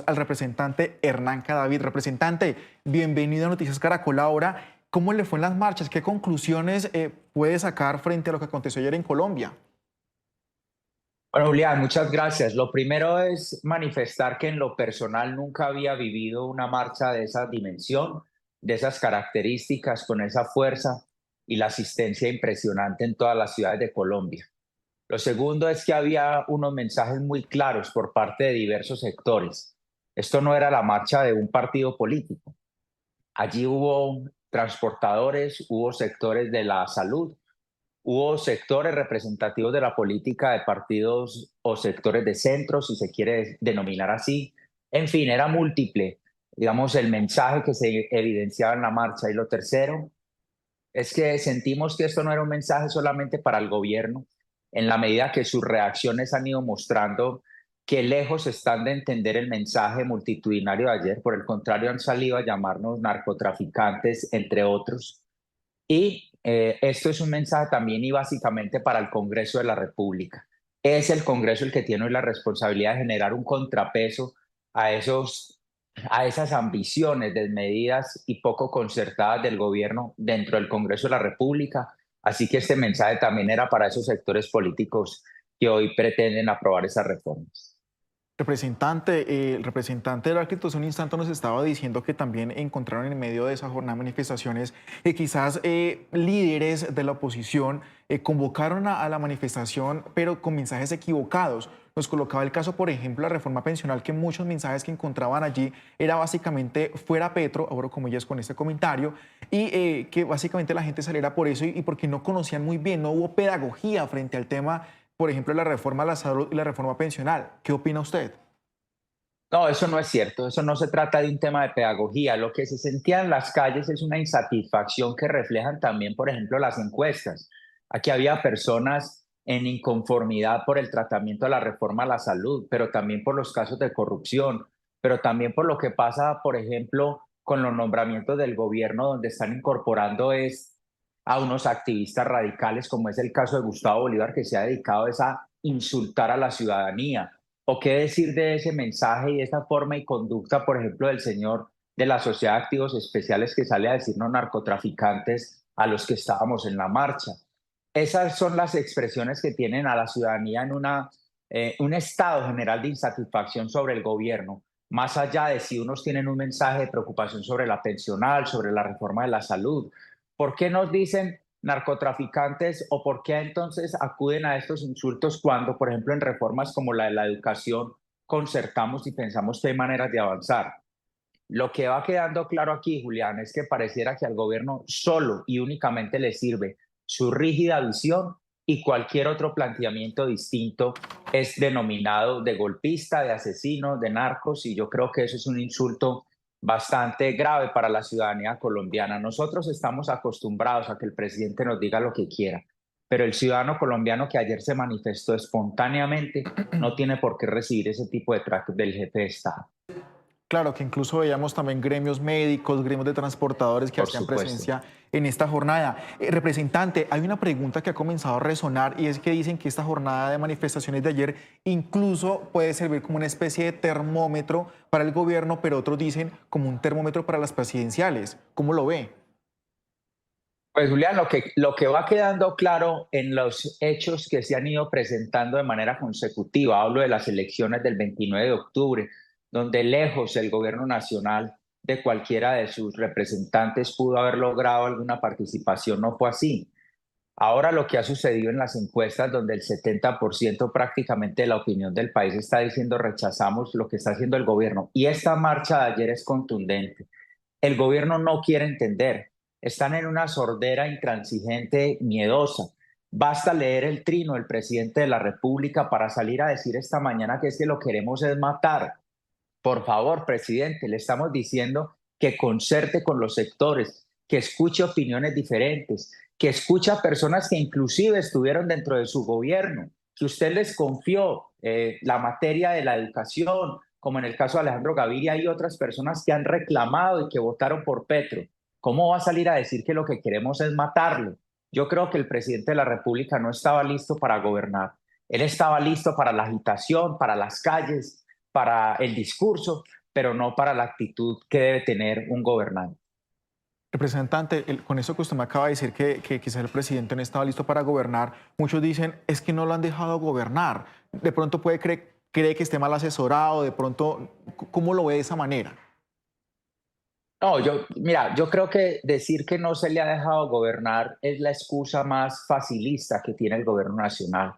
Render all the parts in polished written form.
Al representante Hernán Cadavid. Representante, bienvenido a Noticias Caracol ahora. ¿Cómo le fue en las marchas? ¿Qué conclusiones puede sacar frente a lo que aconteció ayer en Colombia? Bueno, Julián, muchas gracias. Lo primero es manifestar que en lo personal nunca había vivido una marcha de esa dimensión, de esas características, con esa fuerza y la asistencia impresionante en todas las ciudades de Colombia. Lo segundo es que había unos mensajes muy claros por parte de diversos sectores. Esto no era la marcha de un partido político. Allí hubo transportadores, hubo sectores de la salud, hubo sectores representativos de la política de partidos o sectores de centro, si se quiere denominar así. En fin, era múltiple, digamos, el mensaje que se evidenciaba en la marcha. Y lo tercero es que sentimos que esto no era un mensaje solamente para el gobierno, en la medida que sus reacciones han ido mostrando que lejos están de entender el mensaje multitudinario de ayer. Por el contrario, han salido a llamarnos narcotraficantes, entre otros. Y esto es un mensaje también y básicamente para el Congreso de la República. Es el Congreso el que tiene hoy la responsabilidad de generar un contrapeso a, a esas ambiciones desmedidas y poco concertadas del gobierno dentro del Congreso de la República. Así que este mensaje también era para esos sectores políticos que hoy pretenden aprobar esas reformas. El representante del Arquitecto hace un instante nos estaba diciendo que también encontraron en medio de esa jornada de manifestaciones que quizás líderes de la oposición convocaron a la manifestación, pero con mensajes equivocados. Nos colocaba el caso, por ejemplo, la reforma pensional, que muchos mensajes que encontraban allí era básicamente fuera Petro, abro comillas con este comentario, y que básicamente la gente saliera por eso y porque no conocían muy bien, no hubo pedagogía frente al tema, por ejemplo, la reforma a la salud y la reforma pensional. ¿Qué opina usted? No, eso no es cierto. Eso no se trata de un tema de pedagogía. Lo que se sentía en las calles es una insatisfacción que reflejan también, por ejemplo, las encuestas. Aquí había personas en inconformidad por el tratamiento de la reforma a la salud, pero también por los casos de corrupción, pero también por lo que pasa, por ejemplo, con los nombramientos del gobierno, donde están incorporando a unos activistas radicales, como es el caso de Gustavo Bolívar, que se ha dedicado es a insultar a la ciudadanía. ¿O qué decir de ese mensaje y esa forma y conducta, por ejemplo, del señor de la Sociedad de Activos Especiales que sale a decirnos narcotraficantes a los que estábamos en la marcha? Esas son las expresiones que tienen a la ciudadanía en un estado general de insatisfacción sobre el gobierno, más allá de si unos tienen un mensaje de preocupación sobre la pensional, sobre la reforma de la salud. ¿Por qué nos dicen narcotraficantes o por qué entonces acuden a estos insultos cuando, por ejemplo, en reformas como la de la educación concertamos y pensamos que hay maneras de avanzar? Lo que va quedando claro aquí, Julián, es que pareciera que al gobierno solo y únicamente le sirve su rígida visión y cualquier otro planteamiento distinto es denominado de golpista, de asesino, de narcos, y yo creo que eso es un insulto bastante grave para la ciudadanía colombiana. Nosotros estamos acostumbrados a que el presidente nos diga lo que quiera, pero el ciudadano colombiano que ayer se manifestó espontáneamente no tiene por qué recibir ese tipo de trato del jefe de Estado, Claro, que incluso veíamos también gremios médicos, gremios de transportadores que por hacían supuesto. presencia en esta jornada. Representante, hay una pregunta que ha comenzado a resonar y es que dicen que esta jornada de manifestaciones de ayer incluso puede servir como una especie de termómetro para el gobierno, pero otros dicen como un termómetro para las presidenciales. ¿Cómo lo ve? Pues Julián, lo que va quedando claro en los hechos que se han ido presentando de manera consecutiva, hablo de las elecciones del 29 de octubre, donde lejos el gobierno nacional de cualquiera de sus representantes pudo haber logrado alguna participación, no fue así. Ahora lo que ha sucedido en las encuestas, donde el 70% prácticamente de la opinión del país está diciendo rechazamos lo que está haciendo el gobierno. Y esta marcha de ayer es contundente. El gobierno no quiere entender. Están en una sordera intransigente, miedosa. Basta leer el trino del presidente de la República para salir a decir esta mañana que es que lo queremos es matar. Por favor, presidente, le estamos diciendo que concerte con los sectores, que escuche opiniones diferentes, que escuche a personas que inclusive estuvieron dentro de su gobierno, que usted les confió la materia de la educación, como en el caso de Alejandro Gaviria y otras personas que han reclamado y que votaron por Petro. ¿Cómo va a salir a decir que lo que queremos es matarlo? Yo creo que el presidente de la República no estaba listo para gobernar. Él estaba listo para la agitación, para las calles, para el discurso, pero no para la actitud que debe tener un gobernante. Representante, con eso que usted me acaba de decir que quizás el presidente no estaba listo para gobernar, muchos dicen es que no lo han dejado gobernar. De pronto cree que esté mal asesorado, de pronto, ¿cómo lo ve de esa manera? No, mira, yo creo que decir que no se le ha dejado gobernar es la excusa más facilista que tiene el gobierno nacional.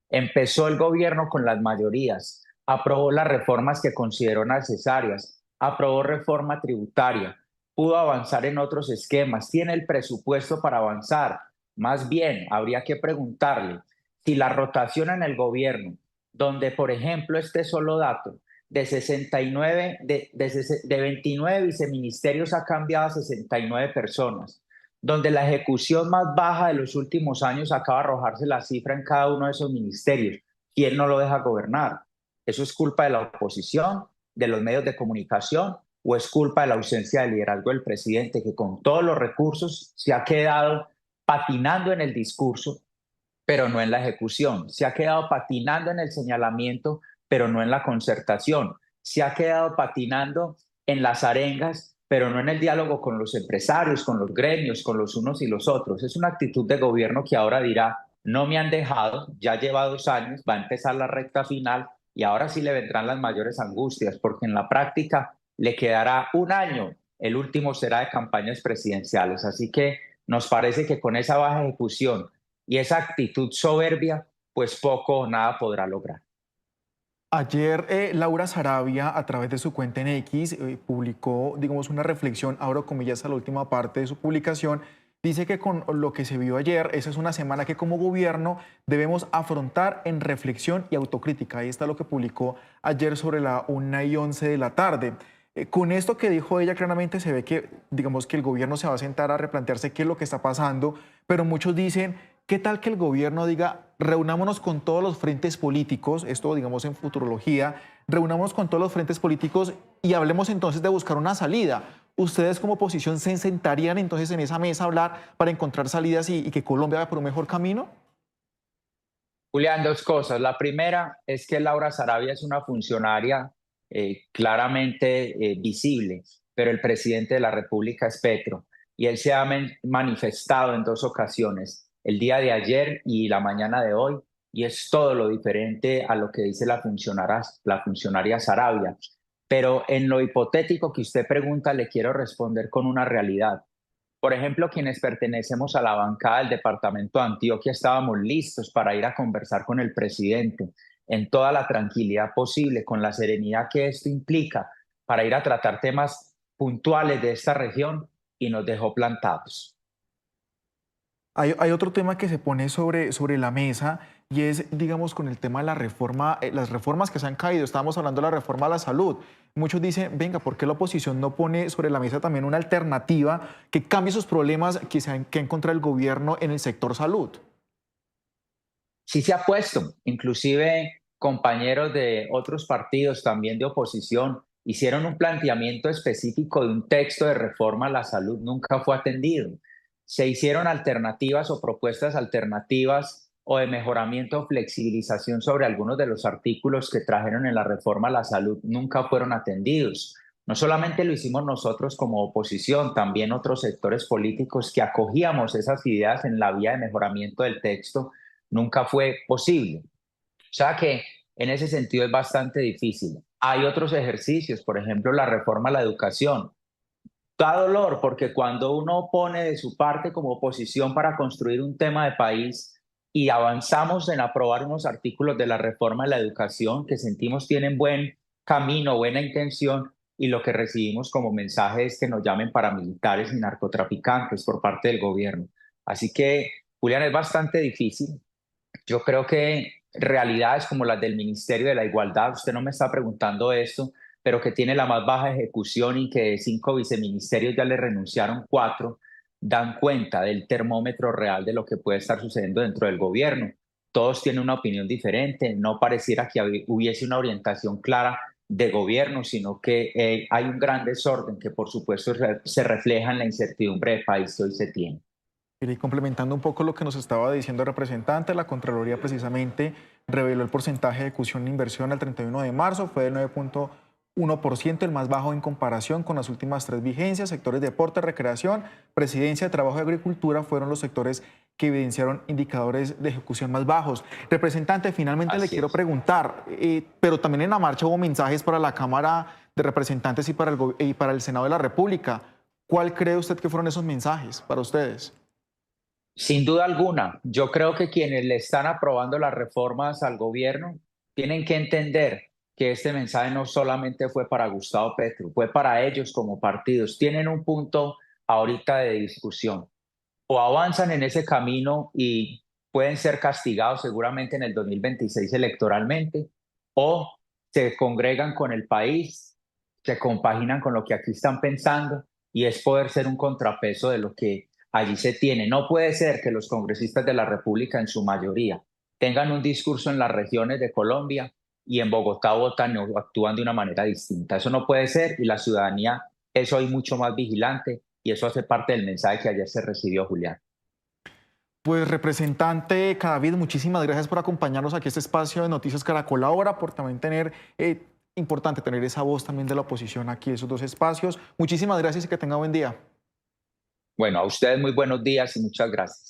Empezó el gobierno con las mayorías, aprobó las reformas que consideró necesarias, aprobó reforma tributaria, pudo avanzar en otros esquemas, tiene el presupuesto para avanzar. Más bien, habría que preguntarle si la rotación en el gobierno, donde, por ejemplo, este solo dato, de 69, de 29 viceministerios ha cambiado a 69 personas, donde la ejecución más baja de los últimos años acaba de arrojarse la cifra en cada uno de esos ministerios. ¿Quién no lo deja gobernar? ¿Eso es culpa de la oposición, de los medios de comunicación, o es culpa de la ausencia de liderazgo del presidente, que con todos los recursos se ha quedado patinando en el discurso, pero no en la ejecución? Se ha quedado patinando en el señalamiento, pero no en la concertación. Se ha quedado patinando en las arengas, pero no en el diálogo con los empresarios, con los gremios, con los unos y los otros. Es una actitud de gobierno que ahora dirá, no me han dejado, ya lleva 2 años, va a empezar la recta final y ahora sí le vendrán las mayores angustias, porque en la práctica le quedará un año, el último será de campañas presidenciales. Así que nos parece que con esa baja ejecución y esa actitud soberbia, pues poco o nada podrá lograr. Ayer Laura Sarabia, a través de su cuenta en X, publicó, digamos, una reflexión, abro comillas a la última parte de su publicación. Dice que con lo que se vio ayer, esa es una semana que como gobierno debemos afrontar en reflexión y autocrítica. Ahí está lo que publicó ayer sobre la 1:11 de la tarde. Con esto que dijo ella, claramente se ve que, digamos, que el gobierno se va a sentar a replantearse qué es lo que está pasando, pero muchos dicen, ¿qué tal que el gobierno diga, reunámonos con todos los frentes políticos, esto digamos en futurología, reunámonos con todos los frentes políticos y hablemos entonces de buscar una salida? ¿Ustedes como oposición se sentarían entonces en esa mesa a hablar para encontrar salidas y que Colombia vaya por un mejor camino? Julián, dos cosas. La primera es que Laura Sarabia es una funcionaria claramente visible, pero el presidente de la República es Petro y él se ha manifestado en 2 ocasiones, el día de ayer y la mañana de hoy, y es todo lo diferente a lo que dice la funcionaria Sarabia. Pero en lo hipotético que usted pregunta, le quiero responder con una realidad. Por ejemplo, quienes pertenecemos a la bancada del departamento de Antioquia estábamos listos para ir a conversar con el presidente en toda la tranquilidad posible, con la serenidad que esto implica, para ir a tratar temas puntuales de esta región y nos dejó plantados. Hay otro tema que se pone sobre la mesa y es, digamos, con el tema de la reforma, las reformas que se han caído. Estábamos hablando de la reforma a la salud. Muchos dicen, venga, ¿por qué la oposición no pone sobre la mesa también una alternativa que cambie esos problemas que ha encontrado el gobierno en el sector salud? Sí se ha puesto, inclusive compañeros de otros partidos también de oposición hicieron un planteamiento específico de un texto de reforma a la salud, nunca fue atendido. Se hicieron alternativas o propuestas alternativas o de mejoramiento o flexibilización sobre algunos de los artículos que trajeron en la reforma a la salud, nunca fueron atendidos. No solamente lo hicimos nosotros como oposición, también otros sectores políticos que acogíamos esas ideas en la vía de mejoramiento del texto, nunca fue posible. O sea que en ese sentido es bastante difícil. Hay otros ejercicios, por ejemplo, la reforma a la educación. Da dolor porque cuando uno pone de su parte como oposición para construir un tema de país y avanzamos en aprobar unos artículos de la reforma de la educación que sentimos tienen buen camino, buena intención, y lo que recibimos como mensaje es que nos llamen paramilitares y narcotraficantes por parte del gobierno. Así que, Julián, es bastante difícil. Yo creo que realidades como las del Ministerio de la Igualdad, usted no me está preguntando esto, pero que tiene la más baja ejecución y que de 5 viceministerios ya le renunciaron 4, dan cuenta del termómetro real de lo que puede estar sucediendo dentro del gobierno. Todos tienen una opinión diferente, no pareciera que hubiese una orientación clara de gobierno, sino que hay un gran desorden que por supuesto se refleja en la incertidumbre de país que hoy se tiene. Y complementando un poco lo que nos estaba diciendo el representante, la Contraloría precisamente reveló el porcentaje de ejecución de inversión al 31 de marzo, fue del 9,1%, el más bajo en comparación con las últimas 3 vigencias. Sectores de deporte, recreación, presidencia, trabajo y agricultura fueron los sectores que evidenciaron indicadores de ejecución más bajos. Representante, finalmente le Así quiero es. preguntar, pero también en la marcha hubo mensajes para la Cámara de Representantes y para el Senado de la República. ¿Cuál cree usted que fueron esos mensajes para ustedes? Sin duda alguna, yo creo que quienes le están aprobando las reformas al gobierno tienen que entender que este mensaje no solamente fue para Gustavo Petro, fue para ellos como partidos. Tienen un punto ahorita de discusión. O avanzan en ese camino y pueden ser castigados seguramente en el 2026 electoralmente, o se congregan con el país, se compaginan con lo que aquí están pensando y es poder ser un contrapeso de lo que allí se tiene. No puede ser que los congresistas de la República en su mayoría tengan un discurso en las regiones de Colombia y en Bogotá votan o actúan de una manera distinta. Eso no puede ser y la ciudadanía es hoy mucho más vigilante y eso hace parte del mensaje que ayer se recibió, Julián. Pues representante Cadavid, muchísimas gracias por acompañarnos aquí a este espacio de Noticias Caracol Ahora, por también tener, importante tener esa voz también de la oposición aquí, esos dos espacios. Muchísimas gracias y que tenga buen día. Bueno, a ustedes muy buenos días y muchas gracias.